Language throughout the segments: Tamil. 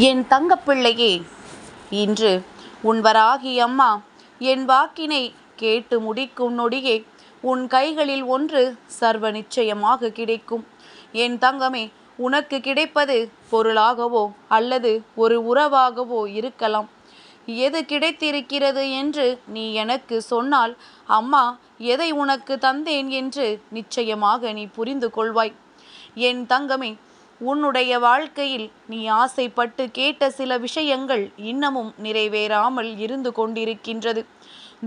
என் தங்கப்பிள்ளையே, இன்று உன் வராகி அம்மா என் வாக்கினை கேட்டு முடிக்கும் நொடியே உன் கைகளில் ஒன்று சர்வ நிச்சயமாக கிடைக்கும். என் தங்கமே, உனக்கு கிடைப்பது பொருளாகவோ அல்லது ஒரு உறவாகவோ இருக்கலாம். எது கிடைத்திருக்கிறது என்று நீ எனக்கு சொன்னால், அம்மா எதை உனக்கு தந்தேன் என்று நிச்சயமாக நீ புரிந்து கொள்வாய். என் தங்கமே, உன்னுடைய வாழ்க்கையில் நீ ஆசைப்பட்டு கேட்ட சில விஷயங்கள் இன்னமும் நிறைவேறாமல் இருந்து கொண்டிருக்கின்றது.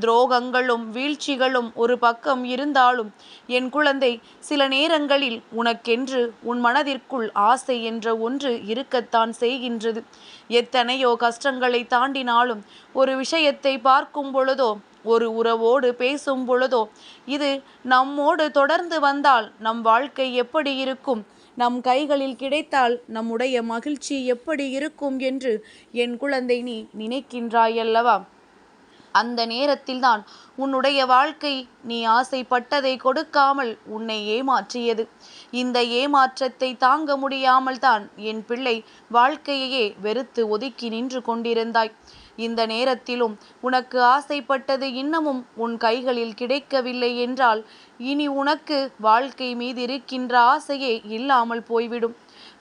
துரோகங்களும் வீழ்ச்சிகளும் ஒரு பக்கம் இருந்தாலும் என் குழந்தை, சில நேரங்களில் உனக்கென்று உன் மனதிற்குள் ஆசை என்ற ஒன்று இருக்கத்தான் செய்கின்றது. எத்தனையோ கஷ்டங்களை தாண்டினாலும் ஒரு விஷயத்தை பார்க்கும் பொழுதோ, ஒரு உறவோடு பேசும் பொழுதோ, இது நம்மோடு தொடர்ந்து வந்தால் நம் வாழ்க்கை எப்படி இருக்கும், நம் கைகளில் கிடைத்தால் நம்முடைய மகிழ்ச்சி எப்படி இருக்கும் என்று என் குழந்தை நீ நினைக்கின்றாயல்லவா? அந்த நேரத்தில்தான் உன்னுடைய வாழ்க்கை நீ ஆசைப்பட்டதை கொடுக்காமல் உன்னை ஏமாற்றியது. இந்த ஏமாற்றத்தை தாங்க முடியாமல் தான் என் பிள்ளை வாழ்க்கையையே வெறுத்து ஒதுக்கி நின்று கொண்டிருந்தாய். இந்த நேரத்திலும் உனக்கு ஆசைப்பட்டது இன்னமும் உன் கைகளில் கிடைக்கவில்லை என்றால், இனி உனக்கு வாழ்க்கை மீது இருக்கின்ற ஆசையே இல்லாமல் போய்விடும்.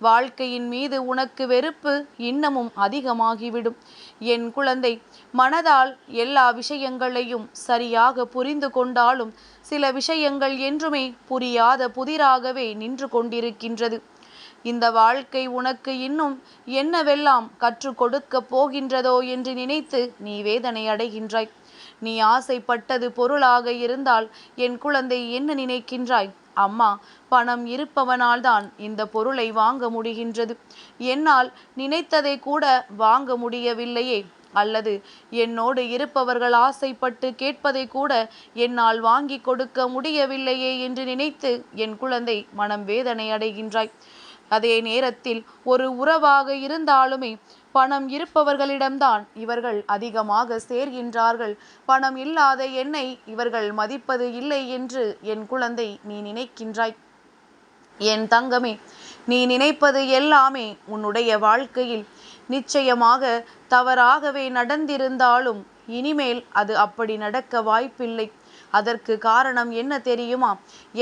வாழ்க்கையின் மீது உனக்கு வெறுப்பு இன்னமும் அதிகமாகிவிடும். என் குழந்தை, மனதால் எல்லா விஷயங்களையும் சரியாக புரிந்து கொண்டாலும் சில விஷயங்கள் என்றுமே புரியாத புதிராகவே நின்று கொண்டிருக்கின்றது. இந்த வாழ்க்கை உனக்கு இன்னும் என்னவெல்லாம் கற்றுக் கொடுக்க போகின்றதோ என்று நினைத்து நீ வேதனை அடைகின்றாய். நீ ஆசைப்பட்டது பொருளாக இருந்தால் என் குழந்தை என்ன நினைக்கின்றாய்? அம்மா, பணம் இருப்பவனால் தான் இந்த பொருளை வாங்க முடிகின்றது, என்னால் நினைத்ததை கூட வாங்க முடியவில்லையே, அல்லது என்னோடு இருப்பவர்கள் ஆசைப்பட்டு கேட்பதை கூட என்னால் வாங்கி கொடுக்க முடியவில்லையே என்று நினைத்து என் குழந்தை மனம் வேதனை அடைகின்றாய். அதே நேரத்தில் ஒரு உறவாக இருந்தாலுமே பணம் இருப்பவர்களிடம்தான் இவர்கள் அதிகமாக சேர்கின்றார்கள். பணம் இல்லாத என்னை இவர்கள் மதிப்பது இல்லை என்று என் குழந்தை நீ நினைக்கின்றாய். என் தங்கமே, நீ நினைப்பது எல்லாமே உன்னுடைய வாழ்க்கையில் நிச்சயமாக தவறாகவே நடந்திருந்தாலும் இனிமேல் அது அப்படி நடக்க வாய்ப்பில்லை. அதற்கு காரணம் என்ன தெரியுமா?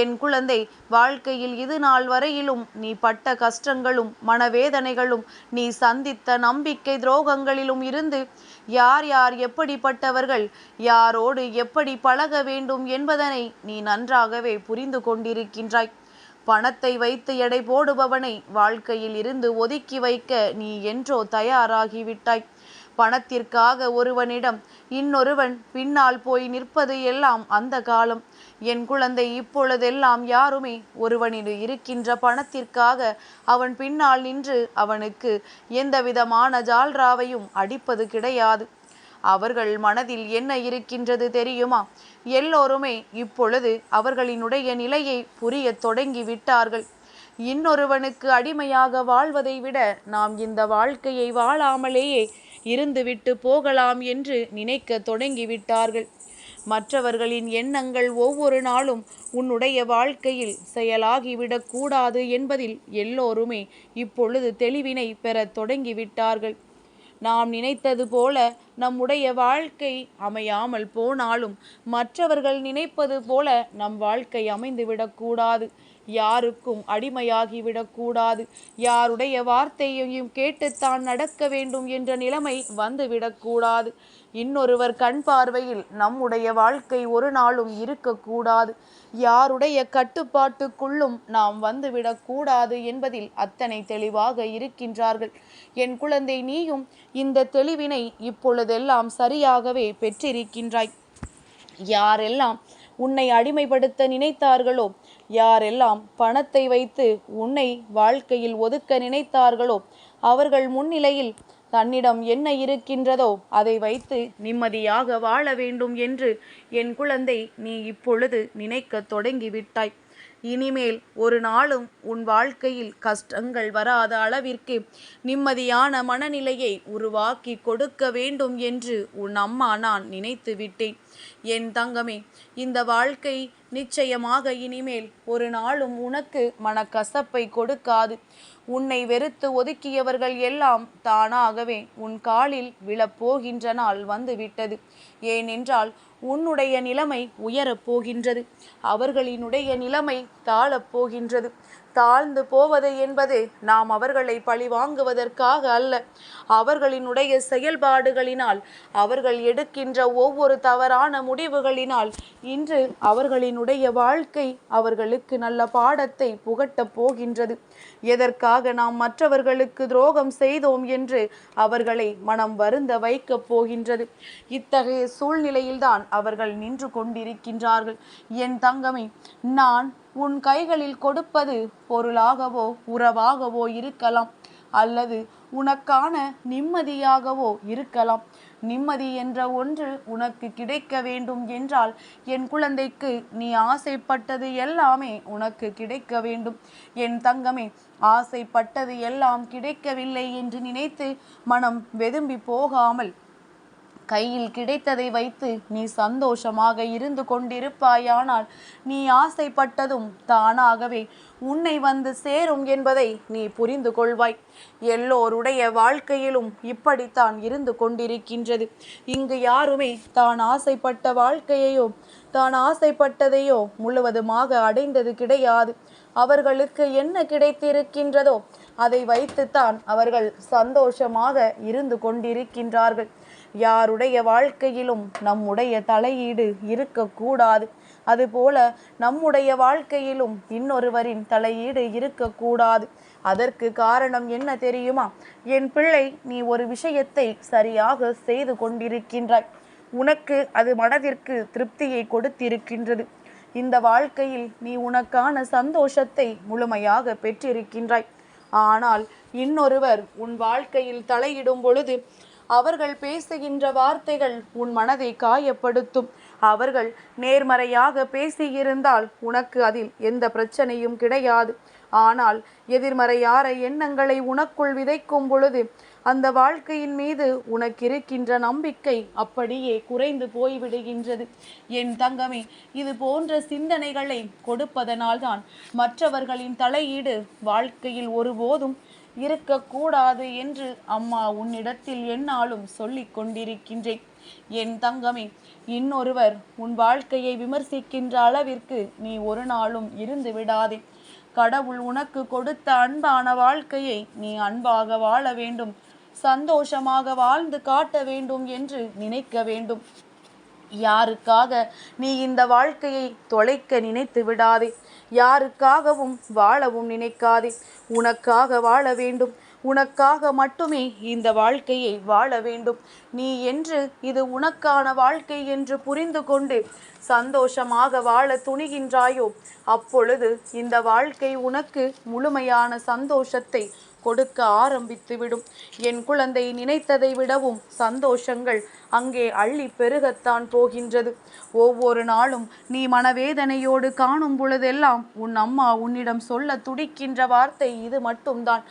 என் குழந்தை, வாழ்க்கையில் இது நாள் வரையிலும் நீ பட்ட கஷ்டங்களும் மனவேதனைகளும், நீ சந்தித்த நம்பிக்கை துரோகங்களிலும் இருந்து யார் யார் எப்படிப்பட்டவர்கள், யாரோடு எப்படி பழக வேண்டும் என்பதனை நீ நன்றாகவே புரிந்து கொண்டிருக்கின்றாய். பணத்தை வைத்து எடை போடுபவனை வாழ்க்கையில் இருந்து ஒதுக்கி வைக்க நீ என்றோ தயாராகிவிட்டாய். பணத்திற்காக ஒருவனிடம் இன்னொருவன் பின்னால் போய் நிற்பது எல்லாம் அந்த காலம். என் குழந்தை, இப்பொழுதெல்லாம் யாருமே ஒருவனிடம் இருக்கின்ற பணத்திற்காக அவன் பின்னால் நின்று அவனுக்கு எந்தவிதமான ஜால்ராவையும் அடிப்பது கிடையாது. அவர்கள் மனதில் என்ன இருக்கின்றது தெரியுமா? எல்லோருமே இப்பொழுது அவர்களினுடைய நிலையை புரிய தொடங்கி விட்டார்கள். இன்னொருவனுக்கு அடிமையாக வாழ்வதை விட நாம் இந்த வாழ்க்கையை வாழாமலேயே இருந்துவிட்டு போகலாம் என்று நினைக்க தொடங்கிவிட்டார்கள். மற்றவர்களின் எண்ணங்கள் ஒவ்வொரு நாளும் உன்னுடைய வாழ்க்கையில் செயலாகிவிடக்கூடாது என்பதில் எல்லோருமே இப்பொழுது தெளிவினை பெற தொடங்கிவிட்டார்கள். நாம் நினைத்தது போல நம்முடைய வாழ்க்கை அமையாமல் போனாலும் மற்றவர்கள் நினைப்பது போல நம் வாழ்க்கை அமைந்துவிடக்கூடாது. யாருக்கும் அடிமையாகிவிடக்கூடாது. யாருடைய வார்த்தையையும் கேட்டுத்தான் நடக்க வேண்டும் என்ற நிலைமை வந்துவிடக்கூடாது. இன்னொருவர் கண் பார்வையில் நம்முடைய வாழ்க்கை ஒரு நாளும் இருக்கக்கூடாது. யாருடைய கட்டுப்பாட்டுக்குள்ளும் நாம் வந்துவிடக்கூடாது என்பதில் அத்தனை தெளிவாக இருக்கின்றார்கள். என் குழந்தை, நீயும் இந்த தெளிவினை இப்பொழுதெல்லாம் சரியாகவே பெற்றிருக்கின்றாய். யாரெல்லாம் உன்னை அடிமைப்படுத்த நினைத்தார்களோ, யாரெல்லாம் பணத்தை வைத்து உன்னை வாழ்க்கையில் ஒதுக்க நினைத்தார்களோ, அவர்கள் முன்னிலையில் தன்னிடம் என்ன இருக்கின்றதோ அதை வைத்து நிம்மதியாக வாழ வேண்டும் என்று என் குழந்தை நீ இப்பொழுது நினைக்க தொடங்கிவிட்டாய். இனிமேல் ஒரு நாளும் உன் வாழ்க்கையில் கஷ்டங்கள் வராத அளவிற்கு நிம்மதியான மனநிலையை உருவாக்கி கொடுக்க வேண்டும் என்று உன் அம்மா நான் நினைத்து விட்டேன். என் தங்கமே, இந்த வாழ்க்கை நிச்சயமாக இனிமேல் ஒரு நாளும் உனக்கு மனக்கசப்பை கொடுக்காது. உன்னை வெறுத்து ஒதுக்கியவர்கள் எல்லாம் தானாகவே உன் காலில் விழப்போகின்ற நாள் வந்துவிட்டது. ஏனென்றால் உன்னுடைய நிலைமை உயரப் போகின்றது, அவர்களினுடைய நிலைமை தாழப் போகின்றது. தாழ்ந்து போவது என்பது நாம் அவர்களை பழிவாங்குவதற்காக அல்ல, அவர்களினுடைய செயல்பாடுகளினால், அவர்கள் எடுக்கின்ற ஒவ்வொரு தவறான முடிவுகளினால் இன்று அவர்களினுடைய வாழ்க்கை அவர்களுக்கு நல்ல பாடத்தை புகட்டப் போகின்றது. எதற்காக நாம் மற்றவர்களுக்கு துரோகம் செய்தோம் என்று அவர்களை மனம் வருந்த வைக்கப் போகின்றது. இத்தகைய சூழ்நிலையில்தான் அவர்கள் நின்று கொண்டிருக்கின்றார்கள். என் தங்கமே, நான் உன் கைகளில் கொடுப்பது பொருளாகவோ உறவாகவோ இருக்கலாம், அல்லது உனக்கான நிம்மதியாகவோ இருக்கலாம். நிம்மதி என்ற ஒன்று உனக்கு கிடைக்க வேண்டும் என்றால் என் குழந்தைக்கு நீ ஆசைப்பட்டது எல்லாமே உனக்கு கிடைக்க வேண்டும். என் தங்கமே, ஆசைப்பட்டது எல்லாம் கிடைக்கவில்லை என்று நினைத்து மனம் வெதும்பி போகாமல் கையில் கிடைத்ததை வைத்து நீ சந்தோஷமாக இருந்து கொண்டிருப்பாயானால் நீ ஆசைப்பட்டதும் தானாகவே உன்னை வந்து சேரும் என்பதை நீ புரிந்து கொள்வாய். எல்லோருடைய வாழ்க்கையிலும் இப்படித்தான் இருந்து கொண்டிருக்கின்றது. இங்கு யாருமே தான் ஆசைப்பட்ட வாழ்க்கையையோ தான் ஆசைப்பட்டதையோ முழுவதுமாக அடைந்தது கிடையாது. அவர்களுக்கு என்ன கிடைத்திருக்கின்றதோ அதை வைத்துத்தான் அவர்கள் சந்தோஷமாக இருந்து கொண்டிருக்கின்றார்கள். யாருடைய வாழ்க்கையிலும் நம்முடைய தலையீடு இருக்கக்கூடாது. அதுபோல நம்முடைய வாழ்க்கையிலும் இன்னொருவரின் தலையீடு இருக்கக்கூடாது. அதற்கு காரணம் என்ன தெரியுமா? என் பிள்ளை, நீ ஒரு விஷயத்தை சரியாக செய்து கொண்டிருக்கின்றாய். உனக்கு அது மனதிற்கு திருப்தியை கொடுத்திருக்கின்றது. இந்த வாழ்க்கையில் நீ உனக்கான சந்தோஷத்தை முழுமையாக பெற்றிருக்கின்றாய். ஆனால் இன்னொருவர் உன் வாழ்க்கையில் தலையிடும் பொழுது அவர்கள் பேசுகின்ற வார்த்தைகள் உன் மனதை காயப்படுத்தும். அவர்கள் நேர்மறையாக பேசியிருந்தால் உனக்கு அதில் எந்த பிரச்சனையும் கிடையாது. ஆனால் எதிர்மறையான எண்ணங்களை உனக்குள் விதைக்கும் பொழுது அந்த வாழ்க்கையின் மீது உனக்கு இருக்கின்ற நம்பிக்கை அப்படியே குறைந்து போய்விடுகின்றது. என் தங்கமே, இது போன்ற சிந்தனைகளை கொடுப்பதனால்தான் மற்றவர்களின் தலையீடு வாழ்க்கையில் ஒருபோதும் இருக்கக்கூடாது என்று அம்மா உன்னிடத்தில் எந்நாளும் சொல்லிக் கொண்டிருக்கின்றேன். என் தங்கமே, இன்னொருவர் உன் வாழ்க்கையை விமர்சிக்கின்ற அளவிற்கு நீ ஒரு நாளும் இருந்து விடாதே. கடவுள் உனக்கு கொடுத்த அன்பான வாழ்க்கையை நீ அன்பாக வாழ வேண்டும், சந்தோஷமாக வாழ்ந்து காட்ட வேண்டும் என்று நினைக்க வேண்டும். யாருக்காக நீ இந்த வாழ்க்கையை தொலைக்க நினைத்து விடாதே. யாருக்காகவும் வாழவும் நினைக்காதே. உனக்காக வாழ வேண்டும். உனக்காக மட்டுமே இந்த வாழ்க்கையை வாழ வேண்டும். நீ என்று இது உனக்கான வாழ்க்கை என்று புரிந்து கொண்டு சந்தோஷமாக வாழ துணிகின்றாயோ அப்பொழுது இந்த வாழ்க்கை உனக்கு முழுமையான சந்தோஷத்தை கொடுக்க ஆரம்பித்துவிடும். என் குழந்தை, நினைத்ததை விடவும் சந்தோஷங்கள் அங்கே அள்ளி பெருகத்தான் போகின்றது. ஒவ்வொரு நாளும் நீ மனவேதனையோடு காணும் பொழுதெல்லாம் உன் அம்மா உன்னிடம் சொல்ல துடிக்கின்ற வார்த்தை இது மட்டும்தான்.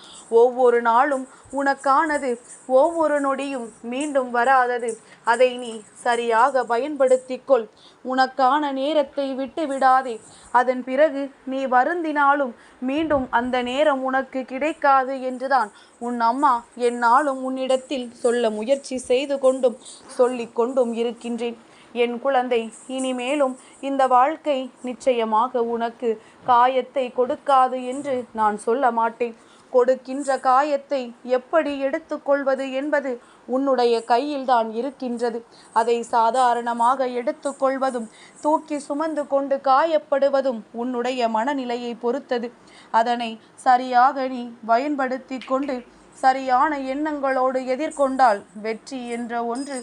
ஒவ்வொரு நாளும் உனக்கானது ஒவ்வொரு நொடியும் மீண்டும் வராதது. அதை நீ சரியாக பயன்படுத்திக்கொள். உனக்கான நேரத்தை விட்டு விடாதே. அதன் பிறகு நீ வருந்தினாலும் மீண்டும் அந்த நேரம் உனக்கு கிடைக்காது என்றுதான் உன் அம்மா எந்நாளும் உன்னிடத்தில் சொல்ல முயற்சி செய்து கொண்டும் சொல்லிக் கொண்டும் இருக்கின்றேன். என் குழந்தை, இனிமேலும் இந்த வாழ்க்கை நிச்சயமாக உனக்கு காயத்தை கொடுக்காது என்று நான் சொல்ல மாட்டேன். கொடுக்கின்ற காயத்தை எப்படி எடுத்துக்கொள்வது என்பது உன்னுடைய கையில்தான் இருக்கின்றது. அதை சாதாரணமாக எடுத்துக்கொள்வதும் தூக்கி சுமந்து கொண்டு காயப்படுவதும் உன்னுடைய மனநிலையை பொறுத்தது. அதனை சரியாக நீ பயன்படுத்தி கொண்டு சரியான எண்ணங்களோடு எதிர்கொண்டால் வெற்றி என்ற ஒன்று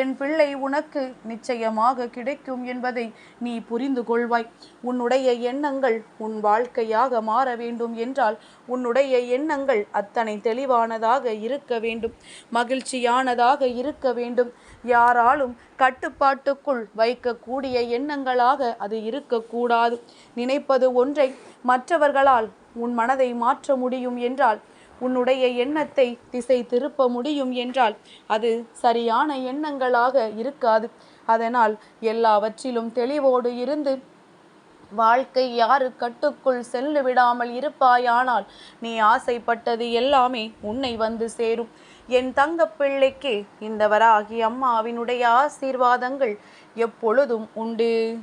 என் பிள்ளை உனக்கு நிச்சயமாக கிடைக்கும் என்பதை நீ புரிந்து கொள்வாய். உன்னுடைய எண்ணங்கள் உன் வாழ்க்கையாக மாற வேண்டும் என்றால் உன்னுடைய எண்ணங்கள் அத்தனை தெளிவானதாக இருக்க வேண்டும், மகிழ்ச்சியானதாக இருக்க வேண்டும். யாராலும் கட்டுப்பாட்டுக்குள் வைக்கக்கூடிய எண்ணங்களாக அது இருக்கக்கூடாது. நினைப்பது ஒன்றை மற்றவர்களால் உன் மனதை மாற்ற முடியும் என்றால், உன்னுடைய எண்ணத்தை திசை திருப்ப முடியும் என்றால் அது சரியான எண்ணங்களாக இருக்காது. அதனால் எல்லாவற்றிலும் தெளிவோடு இருந்து வாழ்க்கை யாரு கட்டுக்குள் சென்று விடாமல் இருப்பாயானால் நீ ஆசைப்பட்டது எல்லாமே உன்னை வந்து சேரும். என் தங்க பிள்ளைக்கு இந்த வராகி அம்மாவினுடைய ஆசீர்வாதங்கள் எப்பொழுதும் உண்டு.